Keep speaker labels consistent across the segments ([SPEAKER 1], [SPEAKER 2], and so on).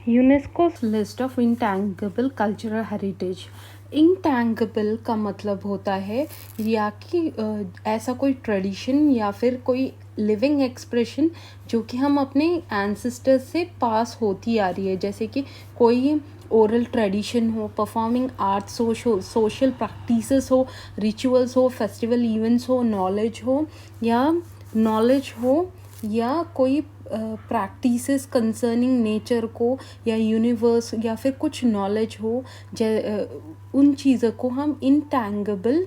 [SPEAKER 1] UNESCO list of intangible cultural heritage. Intangible का मतलब होता है या कि ऐसा कोई ट्रेडिशन या फिर कोई लिविंग एक्सप्रेशन जो कि हम अपने एंसेस्टर्स से पास होती आ रही है, जैसे कि कोई ओरल ट्रेडिशन हो, परफॉर्मिंग आर्ट्स हो, सोशल प्रैक्टिसेस हो, रिचुअल्स हो, फेस्टिवल इवेंट्स हो, नॉलेज हो या कोई प्रैक्टिसेस कंसर्निंग नेचर को या यूनिवर्स या फिर कुछ नॉलेज हो, उन चीज़ों को हम इंटैंगिबल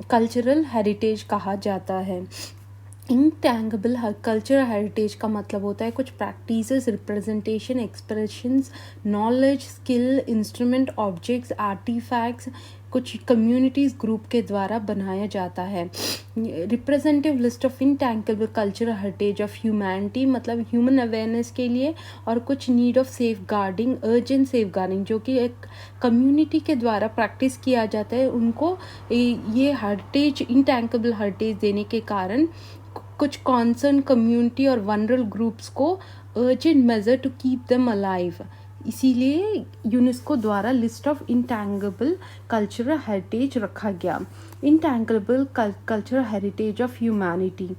[SPEAKER 1] कल्चरल हेरिटेज कहा जाता है। इंटैंगिबल कल्चरल हेरिटेज का मतलब होता है कुछ practices, representation, expressions, knowledge, skill, instrument, objects, artefacts कुछ कम्युनिटीज़ ग्रुप के द्वारा बनाया जाता है। Representative list of intangible cultural heritage of humanity मतलब ह्यूमन अवेयरनेस के लिए, और कुछ need of safeguarding, urgent safeguarding जो कि एक कम्युनिटी के द्वारा प्रैक्टिस किया जाता है, उनको ये हेरिटेज इंटैंगिबल हेरिटेज देने के कारण कुछ कॉन्सर्न कम्युनिटी और वनरल ग्रुप्स को urgent measure to keep them alive. इसीलिए यूनेस्को द्वारा list of intangible cultural heritage रखा गया। Intangible cultural heritage of humanity,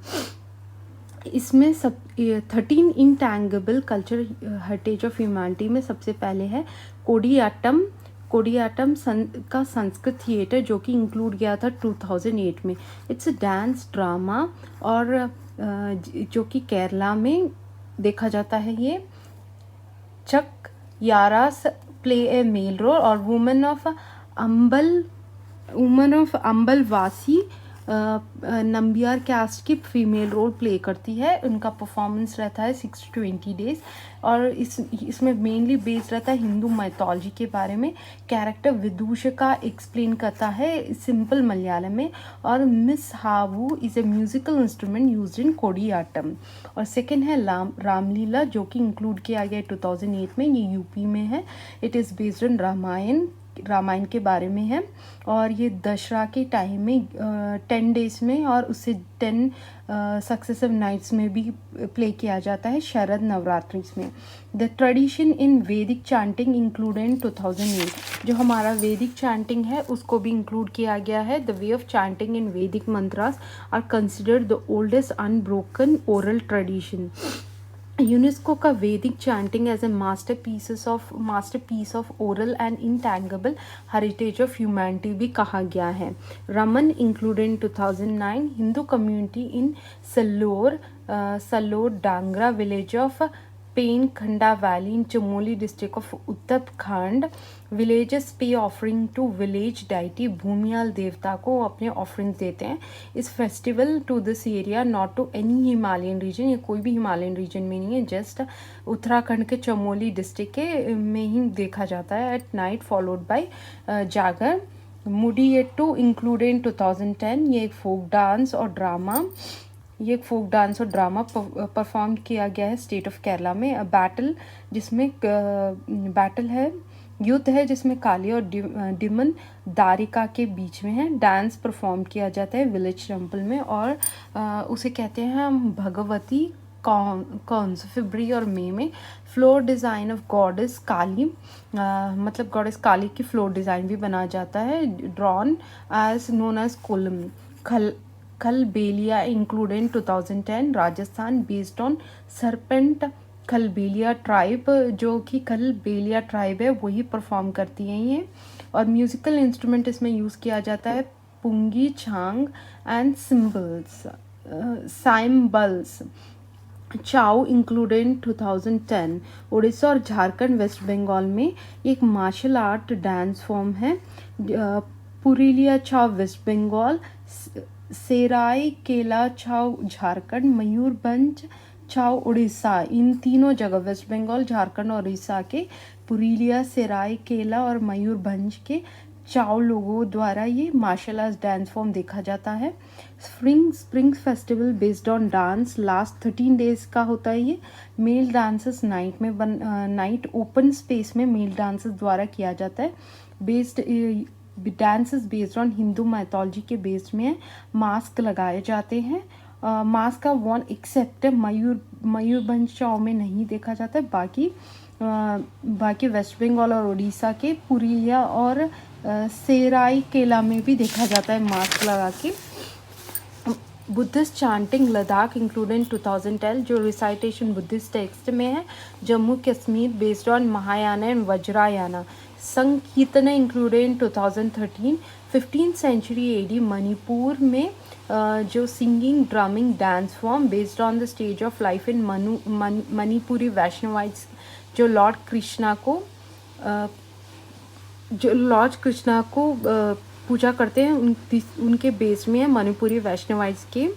[SPEAKER 1] इसमें 13 intangible cultural heritage of humanity में सबसे पहले है कोडियाट्टम का संस्कृत थिएटर जो कि इंक्लूड किया था 2008 में। इट्स अ डांस ड्रामा और जो कि केरला में देखा जाता है। ये चक यारास प्ले ए मेल रोल और वुमेन ऑफ अंबलवासी नंबियार कास्ट की फीमेल रोल प्ले करती है। उनका परफॉर्मेंस रहता है 6 to 20 days और इसमें मेनली बेस्ड रहता है हिंदू माइथोलॉजी के बारे में। कैरेक्टर विदूषका एक्सप्लेन करता है सिंपल मलयालम में, और Mizhavu is a musical instrument used in Koodiyattam. और सेकेंड है रामलीला जो कि इंक्लूड किया गया 2008 में, ये यूपी में है। It is based on Ramayana के बारे में है और ये दशहरा के टाइम में 10 days में और उससे 10 सक्सेसिव नाइट्स में भी प्ले किया जाता है शरद नवरात्रि में। द ट्रेडिशन इन वैदिक चैंटिंग इंक्लूडेड इन 2008, जो हमारा वैदिक चैंटिंग है उसको भी इंक्लूड किया गया है। The way of chanting in Vedic mantras are considered the oldest unbroken oral tradition. UNESCO का Vedic chanting as a masterpiece of oral and intangible heritage of humanity भी कहा गया है। Ramman included in 2009। Hindu community in Saloor Dungra village of Painkhanda valley in Chamoli district of Uttarakhand. Villages पे offering to village deity, Bhumiyal देवता को अपने offerings देते हैं। इस festival to this area not to any Himalayan region, ये कोई भी हिमालयन रीजन में नहीं है, जस्ट उत्तराखंड के चमोली डिस्ट्रिक्ट के में ही देखा जाता है। एट नाइट फॉलोड बाय जागर। मुडियेट्टू इंक्लूडेड इन 2010। ये एक फोक डांस और ड्रामा परफॉर्म किया गया है स्टेट ऑफ केरला में। बैटल है, युद्ध है जिसमें काली और डिमन दारिका के बीच में है। डांस परफॉर्म किया जाता है विलेज टेम्पल में और उसे कहते हैं हम भगवती कौन फरवरी और मई में। फ्लोर डिज़ाइन ऑफ गॉडेस काली, मतलब गॉडेस काली की फ्लोर डिज़ाइन भी बनाया जाता है, drawn as known as kolam. Kalbelia included in 2010। Rajasthan based on serpent Kalbelia tribe, जो कि खलबेलिया ट्राइब है वही परफॉर्म करती हैं ये। और म्यूज़िकल इंस्ट्रूमेंट इसमें यूज़ किया जाता है पुंगी, छांग एंड साइम्बल्स। चाओ इंक्लूडेड इन 2010। उड़ीसा और झारखंड वेस्ट बंगाल में एक मार्शल आर्ट डांस फॉर्म है। पुरुलिया छाव वेस्ट बंगाल, सेराई केला छाव झारखंड, मयूरभंज छाव उड़ीसा, इन तीनों जगह वेस्ट बंगाल, झारखंड और उड़ीसा के पुरुलिया, सेराई केला और मयूरभंज के चाव लोगों द्वारा ये मार्शल आर्ट डांस फॉर्म देखा जाता है। Spring festival based on dance last 13 days का होता है ये। Male dances night open space में मेल डांसेस द्वारा किया जाता है। Dances based on Hindu mythology के बेस्ड में है। मास्क लगाए जाते हैं मास का वन एक्सेप्ट मयूरभंज चाव में नहीं देखा जाता है। बाकी वेस्ट बंगाल और उड़ीसा के पुरुलिया और सेराइकेला में भी देखा जाता है मास्क लगा के। बुद्धिस्ट चांटिंग लद्दाख इंक्लूडेड 2010 जो रिसाइटेशन बुद्धिस्ट टेक्स्ट में है। Jammu Kashmir based on Mahayana and Vajrayana. Sankirtana included 2013। 15th century AD Manipur में जो singing drumming dance form based on the stage of life in Manipuri Vaishnavites जो लॉर्ड कृष्णा को पूजा करते हैं उनके बेस में है। मणिपुरी वैष्णवाइट्स के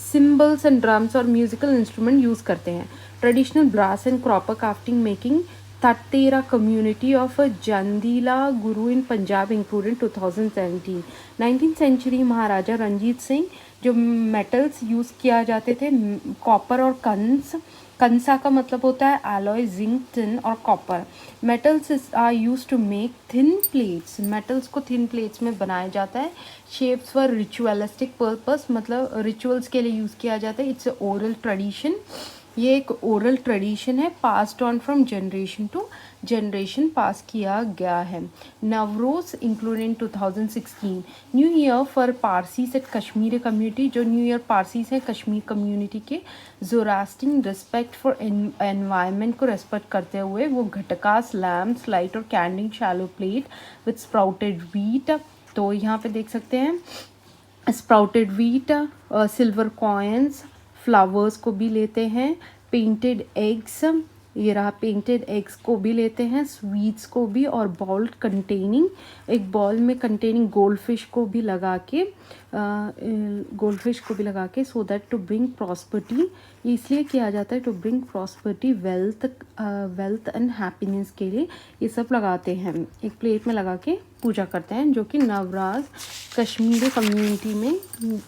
[SPEAKER 1] सिम्बल्स एंड ड्रम्स और म्यूजिकल इंस्ट्रूमेंट यूज़ करते हैं। Traditional brass and copper crafting making Thathera community of Jandiala Guru in Punjab included 2017। 19th century Maharaja Ranjit Singh जो मेटल्स यूज़ किया जाते थे कॉपर और कंसा का मतलब होता है एलॉय, जिंक, टिन और copper. Metals are use to make thin plates. Metals को थिन प्लेट्स में बनाया जाता है। शेप्स फॉर रिचुअलिस्टिक पर्पस मतलब रिचुअल्स के लिए यूज़ किया जाता है। It's oral tradition. ये एक ओरल ट्रेडिशन है passed on from generation to generation pass किया गया है। Navroz included 2016। New year for Parsis at Kashmiri community जो न्यू ईयर पारसीज है कश्मीर कम्युनिटी के जोरास्टिंग रिस्पेक्ट फॉर एनवायरनमेंट को रेस्पेक्ट करते हुए वो घटकास लैम्प्स लाइट और candling shallow plate with sprouted wheat. तो यहाँ पे देख सकते हैं sprouted wheat, silver coins, flowers को भी लेते हैं। पेंटेड एग्स, ये रहा पेंटेड एग्स को भी लेते हैं। स्वीट्स को भी और बॉल कंटेनिंग एक बॉल में कंटेनिंग गोल्डफिश को भी लगा के so that to bring prosperity. इसलिए किया जाता है to bring prosperity wealth and happiness के लिए ये सब लगाते हैं। एक प्लेट में लगा के पूजा करते हैं जो कि नवराज कश्मीरी कम्युनिटी में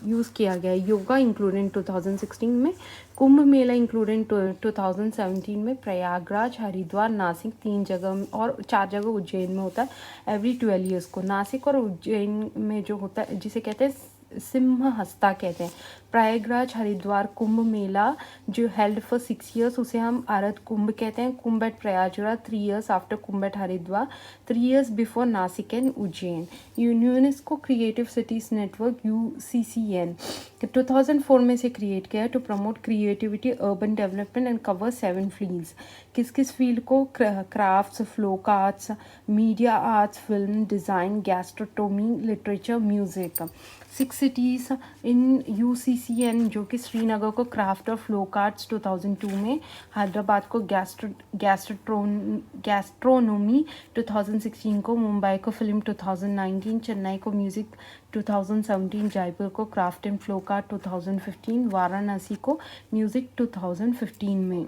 [SPEAKER 1] यूज़ किया गया है। योगा इंक्लूडेड 2016 में। कुंभ मेला इंक्लूडेड 2017 में। प्रयागराज, हरिद्वार, नासिक 3 जगह और 4 जगह उज्जैन में होता है एवरी 12 ईयर्स को। नासिक और उज्जैन में जो होता है जिसे कहते हैं सिंहस्ता कहते हैं। प्रयागराज हरिद्वार कुंभ मेला जो हेल्ड फॉर 6 years उसे हम आरत कुंभ कहते हैं। Kumbh at Prayagraj 3 years after Kumbh at Haridwar 3 years before Nashik and Ujjain. UNESCO creative cities network UCCN 2004 में से क्रिएट किया to promote creativity urban development and cover 7 fields. किस किस फील्ड को? Crafts, folk arts, media arts, film, design, gastronomy, literature, music. 6 cities in UCCN जो कि श्रीनगर को craft और फ्लोक आर्ट्स 2002 में, हैदराबाद को गैस्ट्रोनोमी 2016 को, मुंबई को फिल्म 2019, चेन्नई को म्यूज़िक 2017, जयपुर को craft and folk art 2015, Varanasi को म्यूज़िक 2015 में।